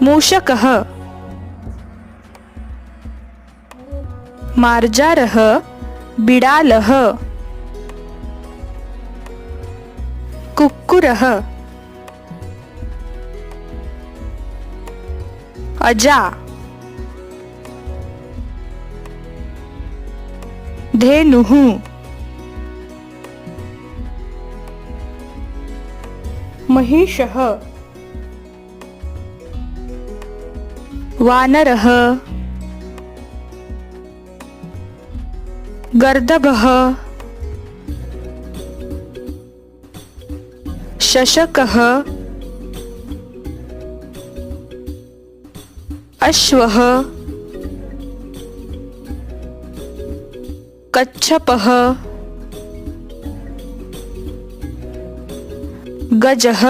मूषकः मार्जारः बिडालः कुक्कुरः अजा धेनुः महिषः वानरः गर्दभः शशकः अश्वः कच्छपः गजः